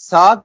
7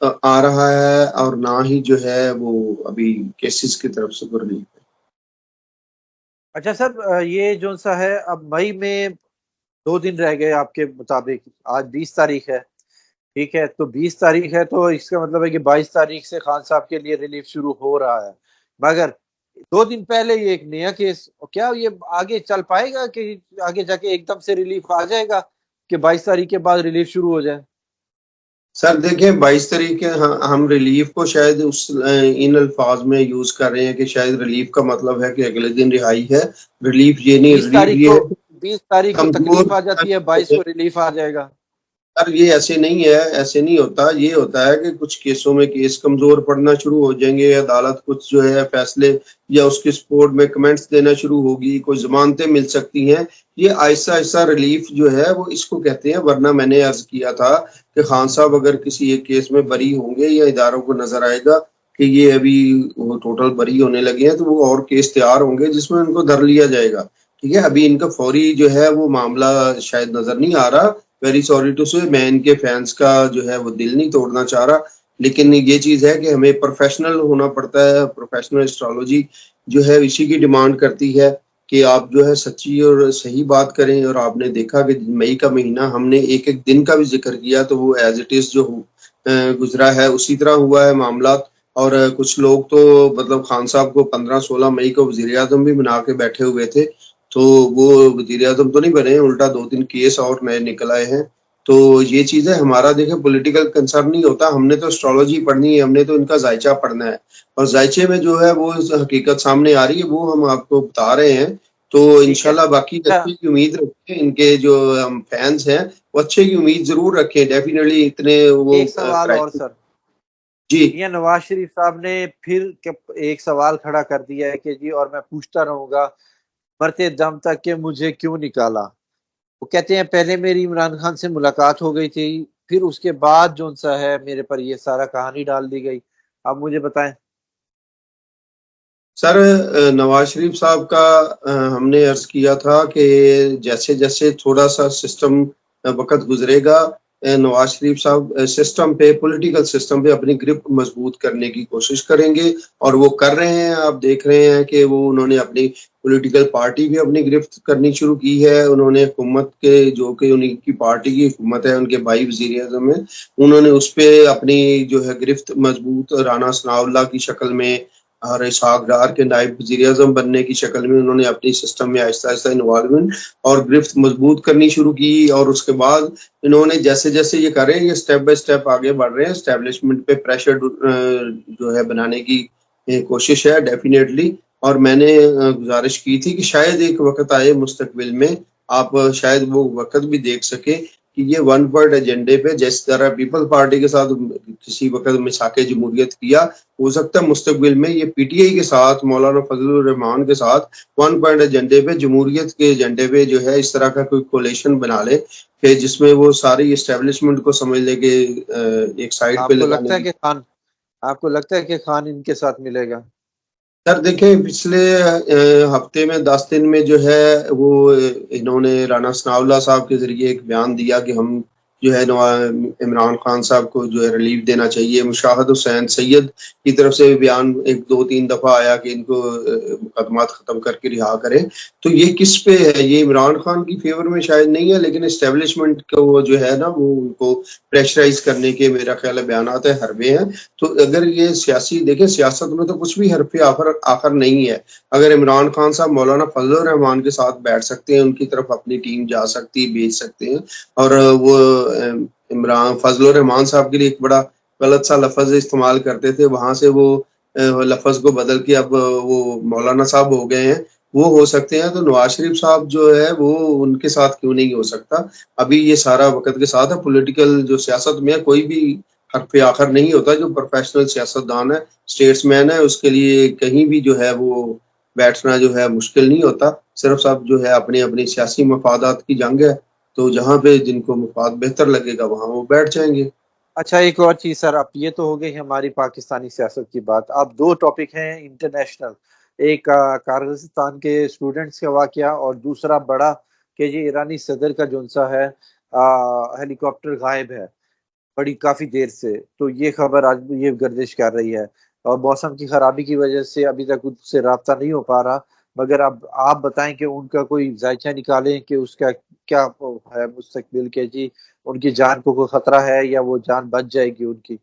آ رہا ہے اور نہ ہی جو ہے وہ ابھی کیسز کی طرف سے ریلیف ہے۔ اچھا سر، یہ جو سا ہے اب مئی میں 2 دن رہ گئے آپ کے مطابق، آج 20 تاریخ ہے، ٹھیک ہے، تو 20 تاریخ ہے تو اس کا مطلب ہے کہ 22 تاریخ سے خان صاحب کے لیے ریلیف شروع ہو رہا ہے، مگر 2 دن پہلے یہ ایک نیا کیس، کیا یہ آگے چل پائے گا کہ آگے جا کے ایک دم سے ریلیف آ جائے گا کہ 22 تاریخ کے بعد ریلیف شروع ہو جائے؟ سر دیکھیں 22 تاریخ کے ہم ریلیف کو شاید ان الفاظ میں یوز کر رہے ہیں کہ شاید ریلیف کا مطلب ہے کہ اگلے دن رہائی ہے، ریلیف یہ نہیں، بیس ریلیف تاریخ یہ کو ہے کہ 20 تاریخ کو کمزور تکلیف آ جاتی ہے، 22 کو ریلیف آ جائے گا؟ سر یہ ایسے نہیں ہے، ایسے نہیں ہوتا، یہ ہوتا ہے کہ کچھ کیسوں میں کیس کمزور پڑنا شروع ہو جائیں گے، عدالت کچھ جو ہے فیصلے یا اس کی سپورٹ میں کمنٹس دینا شروع ہوگی، کوئی ضمانتیں مل سکتی ہیں، یہ آہستہ آہستہ ریلیف جو ہے وہ اس کو کہتے ہیں۔ ورنہ میں نے عرض کیا تھا کہ خان صاحب اگر کسی ایک کیس میں بری ہوں گے یا اداروں کو نظر آئے گا کہ یہ ابھی وہ ٹوٹل بری ہونے لگے ہیں تو وہ اور کیس تیار ہوں گے جس میں ان کو دھر لیا جائے گا، ٹھیک ہے۔ ابھی ان کا فوری جو ہے وہ معاملہ شاید نظر نہیں آ رہا، ویری سوری ٹو سے، میں ان کے فینس کا جو ہے وہ دل نہیں توڑنا چاہ رہا، لیکن یہ چیز ہے کہ ہمیں پروفیشنل ہونا پڑتا ہے، پروفیشنل اسٹرالوجی جو ہے اسی کی ڈیمانڈ کرتی ہے کہ آپ جو ہے سچی اور صحیح بات کریں، اور آپ نے دیکھا کہ مئی کا مہینہ ہم نے ایک ایک دن کا بھی ذکر کیا تو وہ ایز اٹ از جو گزرا ہے اسی طرح ہوا ہے معاملات، اور کچھ لوگ تو مطلب خان صاحب کو 15-16 مئی کو وزیر اعظم بھی بنا کے بیٹھے ہوئے تھے، تو وہ وزیر اعظم تو نہیں بنے، الٹا 2-3 کیس اور نئے نکل آئے ہیں۔ تو یہ چیزیں ہمارا دیکھیں پولیٹیکل کنسرن نہیں ہوتا، ہم نے تو اسٹرالوجی پڑھنی ہے، ہم نے تو ان کا ذائچہ پڑھنا ہے، اور ذائچے میں جو ہے وہ حقیقت سامنے آ رہی ہے وہ ہم آپ کو بتا رہے ہیں۔ تو ٹھیک ہے، انشاءاللہ باقی اچھا اچھے کی امید رکھیں، ان کے جو فینس ہیں وہ اچھے کی امید ضرور رکھیں، ڈیفینیٹلی اتنے وہ ایک سوال اور کرائسس۔ سر، جی میاں نواز شریف صاحب نے پھر ایک سوال کھڑا کر دیا ہے کہ جی اور میں پوچھتا رہوں گا مرتے دم تک کہ مجھے کیوں نکالا۔ وہ کہتے ہیں پہلے میری عمران خان سے ملاقات ہو گئی تھی، پھر اس کے بعد جو سا ہے میرے پر یہ سارا کہانی ڈال دی گئی، آپ مجھے بتائیں۔ سر، نواز شریف صاحب کا ہم نے عرض کیا تھا کہ جیسے جیسے تھوڑا سا سسٹم وقت گزرے گا، نواز شریف صاحب سسٹم پہ، پولیٹیکل سسٹم پہ اپنی گرپ مضبوط کرنے کی کوشش کریں گے، اور وہ کر رہے ہیں۔ آپ دیکھ رہے ہیں کہ وہ انہوں نے اپنی پولیٹیکل پارٹی بھی اپنی گرفت کرنی شروع کی ہے، انہوں نے حکومت کے جو کہ ان کی پارٹی کی حکومت ہے، ان کے بھائی وزیر اعظم ہیں، انہوں نے اس پہ اپنی جو ہے گرفت مضبوط رانا ثناء اللہ کی شکل میں اور اسحاق ڈار کے نائب وزیر اعظم بننے کی شکل میں انہوں نے اپنی سسٹم میں آہستہ آہستہ انوالومنٹ اور گرفت مضبوط کرنی شروع کی، اور اس کے بعد انہوں نے جیسے جیسے یہ کر رہے ہیں، یہ سٹیپ بائی سٹیپ آگے بڑھ رہے ہیں، اسٹیبلشمنٹ پہ پریشر جو ہے بنانے کی کوشش ہے ڈیفینیٹلی۔ اور میں نے گزارش کی تھی کہ شاید ایک وقت آئے مستقبل میں، آپ شاید وہ وقت بھی دیکھ سکیں کہ یہ ون ورلڈ ایجنڈے پہ جس طرح پیپل پارٹی کے ساتھ کسی وقت مساق جمہوریت کیا، ہو سکتا ہے مستقبل میں یہ پی ٹی آئی کے ساتھ، مولانا فضل الرحمان کے ساتھ ون پوائنٹ ایجنڈے پہ، جمہوریت کے ایجنڈے پہ جو ہے اس طرح کا کوئی کولیشن بنا لے کہ جس میں وہ ساری اسٹیبلشمنٹ کو سمجھ لے کہ ایک سائڈ پہ آپ کو لگانے لگتا ہے کی۔ کہ خان آپ کو لگتا ہے کہ خان ان کے ساتھ ملے گا؟ سر دیکھیں پچھلے ہفتے میں 10 دن میں جو ہے وہ انہوں نے رانا ثناء اللہ صاحب کے ذریعے ایک بیان دیا کہ ہم جو ہے عمران خان صاحب کو جو ہے ریلیف دینا چاہیے، مشاہد حسین سید کی طرف سے بیان 1-2-3 دفعہ آیا کہ ان کو مقدمات ختم کر کے رہا کریں۔ تو یہ کس پہ ہے؟ یہ عمران خان کی فیور میں شاید نہیں ہے، لیکن اسٹیبلشمنٹ کو وہ جو ہے نا وہ ان کو پریشرائز کرنے کے میرا خیال ہے بیانات حربے ہیں۔ تو اگر یہ سیاسی دیکھیں، سیاست میں تو کچھ بھی حرف آخر نہیں ہے، اگر عمران خان صاحب مولانا فضل الرحمان کے ساتھ بیٹھ سکتے ہیں، ان کی طرف اپنی ٹیم جا سکتی بھیج سکتے ہیں، اور وہ عمران فضل الرحمان صاحب کے لیے ایک بڑا غلط سا لفظ استعمال کرتے تھے، وہاں سے وہ لفظ کو بدل کے اب وہ مولانا صاحب ہو گئے ہیں، وہ ہو سکتے ہیں، تو نواز شریف صاحب جو ہے وہ ان کے ساتھ کیوں نہیں ہو سکتا؟ ابھی یہ سارا وقت کے ساتھ ہے، پولیٹیکل جو سیاست میں کوئی بھی حرف آخر نہیں ہوتا، جو پروفیشنل سیاست دان ہے، اسٹیٹس مین ہے، اس کے لیے کہیں بھی جو ہے وہ بیٹھنا جو ہے مشکل نہیں ہوتا، صرف سب جو ہے اپنی اپنی سیاسی مفادات کی جنگ ہے، تو جہاں پہ جن کو مفاد بہتر لگے گا وہاں وہ بیٹھ جائیں گے۔ اچھا ایک اور چیز سر، اب یہ تو ہو گئی ہماری پاکستانی سیاست کی بات، اب 2 ٹاپک ہیں انٹرنیشنل، ایک کازقستان کے اسٹوڈنٹس کا واقعہ، اور دوسرا بڑا کہ یہ ایرانی صدر کا جونسا ہے ہیلی کاپٹر غائب ہے۔ بڑی کافی دیر سے، تو یہ خبر آج یہ گردش کر رہی ہے، اور موسم کی خرابی کی وجہ سے ابھی تک ان سے رابطہ نہیں ہو پا رہا، مگر اب آپ بتائیں کہ ان کا کوئی ذائچہ نکالیں کہ اس کا کیا ہے مستقبل کے، جی ان کی جان کو کوئی خطرہ ہے یا وہ جان بچ جائے گی ان کی؟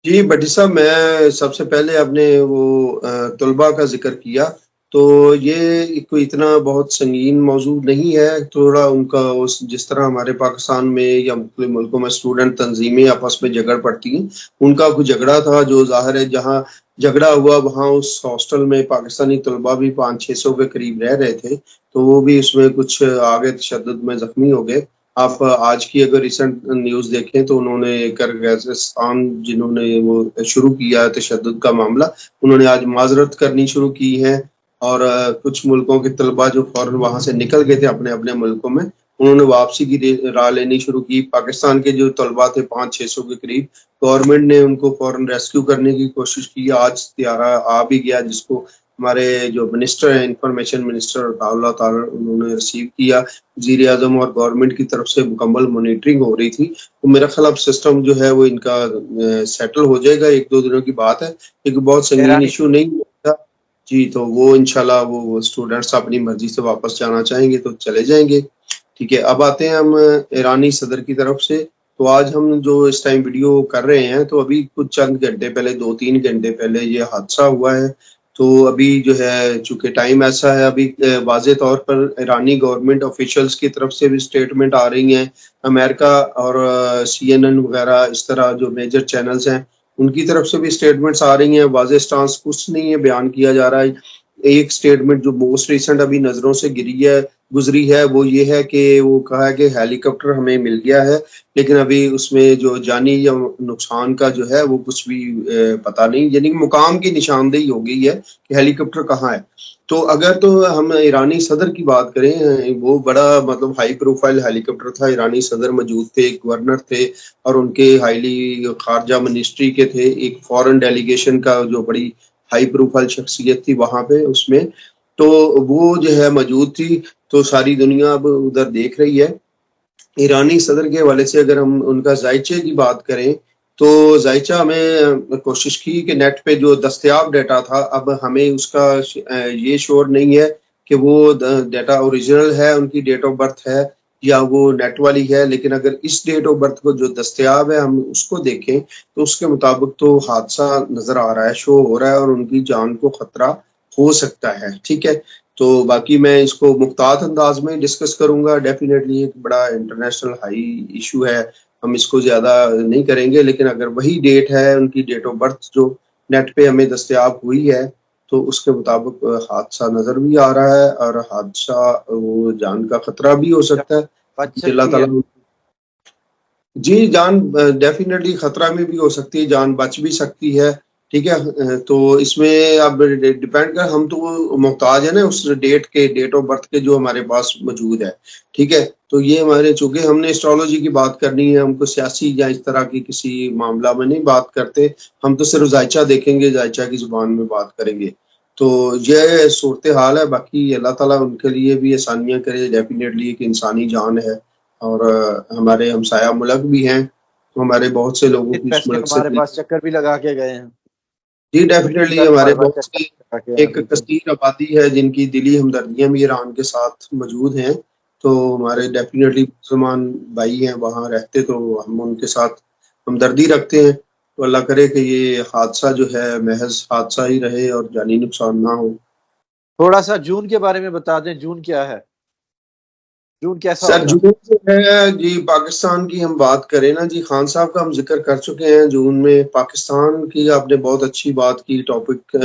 جی بٹی صاحب، میں سب سے پہلے اپنے وہ طلباء کا ذکر کیا، تو یہ کوئی اتنا بہت سنگین موضوع نہیں ہے، تھوڑا ان کا جس طرح ہمارے پاکستان میں یا مختلف ملکوں میں اسٹوڈنٹ تنظیمیں آپس میں جھگڑ پڑتی ہیں، ان کا کوئی جھگڑا تھا جو ظاہر ہے جہاں جھگڑا ہوا وہاں اس ہاسٹل میں پاکستانی طلباء بھی 500-600 کے قریب رہ رہے تھے، تو وہ بھی اس میں کچھ آگے تشدد میں زخمی ہو گئے۔ آپ آج کی اگر ریسنٹ نیوز دیکھیں تو انہوں نے کرغزستان جنہوں نے وہ شروع کیا تشدد کا معاملہ، انہوں نے آج معذرت کرنی شروع کی ہے، اور کچھ ملکوں کے طلباء جو فوراً وہاں سے نکل گئے تھے اپنے اپنے ملکوں میں، انہوں نے واپسی کی راہ لینی شروع کی۔ پاکستان کے جو طلباء تھے 500-600 کے قریب، گورنمنٹ نے ان کو فوراً ریسکیو کرنے کی کوشش کی۔ آج طیارہ آ بھی گیا جس کو ہمارے جو منسٹر ہیں، انفارمیشن منسٹر اللہ تعالیٰ، انہوں نے ریسیو کیا۔ وزیر اعظم اور گورنمنٹ کی طرف سے مکمل مانیٹرنگ ہو رہی تھی، تو میرا خیال اب سسٹم جو ہے وہ ان کا سیٹل ہو جائے گا، 1-2 دنوں کی بات ہے، کیونکہ بہت سنگین ایرانی ایشو نہیں ہوتا۔ جی، تو وہ انشاءاللہ وہ اسٹوڈنٹس اپنی مرضی سے واپس جانا چاہیں گے تو چلے جائیں گے۔ ٹھیک ہے، اب آتے ہیں ہم ایرانی صدر کی طرف سے۔ تو آج ہم جو اس ٹائم ویڈیو کر رہے ہیں، تو ابھی کچھ چند گھنٹے پہلے، 2-3 گھنٹے پہلے یہ حادثہ ہوا ہے۔ تو ابھی جو ہے چونکہ ٹائم ایسا ہے، ابھی واضح طور پر ایرانی گورنمنٹ آفیشلز کی طرف سے بھی سٹیٹمنٹ آ رہی ہیں، امریکہ اور CNN وغیرہ اس طرح جو میجر چینلز ہیں ان کی طرف سے بھی سٹیٹمنٹس آ رہی ہیں۔ واضح سٹانس کچھ نہیں ہے بیان کیا جا رہا ہے۔ ایک سٹیٹمنٹ جو موسٹ ریسنٹ ابھی نظروں سے گزری ہے وہ یہ ہے کہ وہ کہا ہے کہ ہیلی کاپٹر ہمیں مل گیا ہے، لیکن ابھی اس میں جو جانی یا نقصان کا جو ہے وہ کچھ بھی پتہ نہیں، یعنی مقام کی نشاندہی ہو گئی ہے کہ ہیلی کاپٹر کہاں ہے۔ تو اگر تو ہم ایرانی صدر کی بات کریں، وہ بڑا مطلب ہائی پروفائل ہیلی کاپٹر تھا، ایرانی صدر موجود تھے، گورنر تھے، اور ان کے ہائیلی خارجہ منسٹری کے تھے، ایک فورن ڈیلیگیشن کا جو بڑی ہائی پروفائل شخصیت تھی وہاں پہ اس میں، تو وہ جو ہے موجود تھی۔ تو ساری دنیا اب ادھر دیکھ رہی ہے۔ ایرانی صدر کے حوالے سے اگر ہم ان کا ذائچے کی بات کریں تو ذائچہ ہمیں کوشش کی کہ نیٹ پہ جو دستیاب ڈیٹا تھا، اب ہمیں اس کا یہ شور نہیں ہے کہ وہ ڈیٹا اوریجنل ہے، ان کی ڈیٹ آف برتھ ہے یا وہ نیٹ والی ہے، لیکن اگر اس ڈیٹ آف برتھ کو جو دستیاب ہے ہم اس کو دیکھیں تو اس کے مطابق تو حادثہ نظر آ رہا ہے، شو ہو رہا ہے، اور ان کی جان کو خطرہ ہو سکتا ہے۔ ٹھیک ہے، تو باقی میں اس کو محتاط انداز میں ڈسکس کروں گا۔ ڈیفینیٹلی ایک بڑا انٹرنیشنل ہائی ایشو ہے، ہم اس کو زیادہ نہیں کریں گے، لیکن اگر وہی ڈیٹ ہے ان کی ڈیٹ آف برتھ جو نیٹ پہ ہمیں دستیاب ہوئی ہے تو اس کے مطابق حادثہ نظر بھی آ رہا ہے، اور حادثہ وہ جان کا خطرہ بھی ہو سکتا بچ ہے۔ اللہ سکتی ہے؟ تعالیٰ جی، جان ڈیفینیٹلی خطرہ میں بھی ہو سکتی ہے، جان بچ بھی سکتی ہے۔ ٹھیک ہے، تو اس میں اب ڈیپینڈ کر، ہم تو محتاج ہے نا اس ڈیٹ کے، ڈیٹ آف برتھ کے جو ہمارے پاس موجود ہے۔ ٹھیک ہے، تو یہ ہمارے چونکہ ہم نے اسٹرالوجی کی بات کرنی ہے، ہم کو سیاسی یا اس طرح کی کسی معاملہ میں نہیں بات کرتے، ہم تو صرف ذائچہ دیکھیں گے، ذائچہ کی زبان میں بات کریں گے۔ تو یہ صورتحال ہے، باقی اللہ تعالیٰ ان کے لیے بھی آسانیاں کرے۔ ڈیفینیٹلی ایک انسانی جان ہے، اور ہمارے ہمسایہ ملک بھی ہیں، تو ہمارے بہت سے لوگوں کی اس پیسے ملک سے ہمارے پاس چکر بھی لگا کے گئے ہیں، جی ترکی ڈیفینیٹلی کا بھی ہمارے ہمارے پاس بہت چکر سے لگا کے ایک ہیں۔ کثیر آبادی ہے جن کی دلی ہمدردیاں بھی ایران کے ساتھ موجود ہیں، تو ہمارے ڈیفینیٹلی مسلمان بھائی ہیں وہاں رہتے، تو ہم ان کے ساتھ ہمدردی رکھتے ہیں۔ تو اللہ کرے کہ یہ حادثہ جو ہے محض حادثہ ہی رہے اور جانی نقصان نہ ہو۔ تھوڑا سا جون کے بارے میں بتا دیں، جون کیا ہے، جون کیسا سر ہوگا؟ جون جو ہے جی، پاکستان کی ہم بات کریں نا جی، خان صاحب کا ہم ذکر کر چکے ہیں جون میں۔ پاکستان کی آپ نے بہت اچھی بات کی، ٹاپک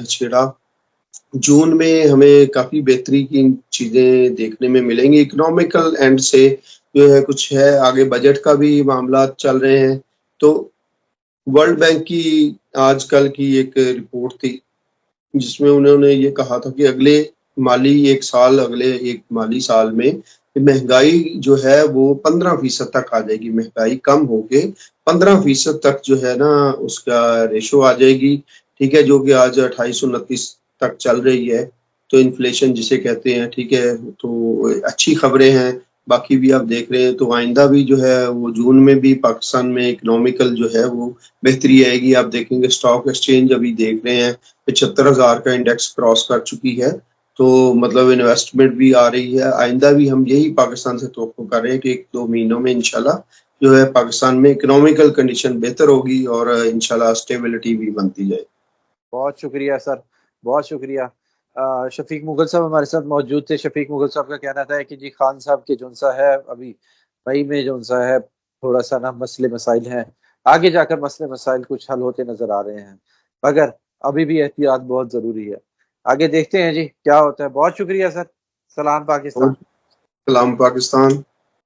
چھیڑا۔ جون میں ہمیں کافی بہتری کی چیزیں دیکھنے میں ملیں گی، اکنامیکل اینڈ سے جو ہے کچھ ہے، آگے بجٹ کا بھی معاملات چل رہے ہیں۔ تو ورلڈ بینک کی آج کل کی ایک رپورٹ تھی جس میں انہوں نے یہ کہا تھا کہ اگلے ایک مالی سال میں مہنگائی جو ہے وہ 15% تک آ جائے گی، مہنگائی کم ہو کے 15% تک جو ہے نا اس کا ریشو آ جائے گی۔ ٹھیک ہے، جو کہ آج 2829 تک چل رہی ہے، تو انفلیشن جسے کہتے ہیں۔ ٹھیک ہے، تو اچھی خبریں ہیں۔ باقی بھی آپ دیکھ رہے ہیں تو آئندہ بھی جو ہے وہ جون میں بھی پاکستان میں اکنامیکل جو ہے وہ بہتری آئے گی. آپ دیکھیں گے اسٹاک ایکسچینج ابھی دیکھ رہے ہیں 75,000 کا انڈیکس کراس کر چکی ہے, تو مطلب انویسٹمنٹ بھی آ رہی ہے. آئندہ بھی ہم یہی پاکستان سے توقع کر رہے ہیں کہ 1-2 مہینوں میں انشاءاللہ جو ہے پاکستان میں اکنامیکل کنڈیشن بہتر ہوگی اور انشاءاللہ اسٹیبلٹی بھی بنتی جائے. بہت شکریہ سر, بہت شکریہ. شفیق مغل صاحب ہمارے ساتھ موجود تھے. شفیق مغل صاحب کا کہنا تھا کہ جی خان صاحب کے جون سا ہے ابھی مئی میں جون سا ہے تھوڑا سا نا مسئلے مسائل ہیں, آگے جا کر مسئلے مسائل کچھ حل ہوتے نظر آ رہے ہیں, مگر ابھی بھی احتیاط بہت ضروری ہے. آگے دیکھتے ہیں جی کیا ہوتا ہے. بہت شکریہ سر. سلام پاکستان. سلام پاکستان.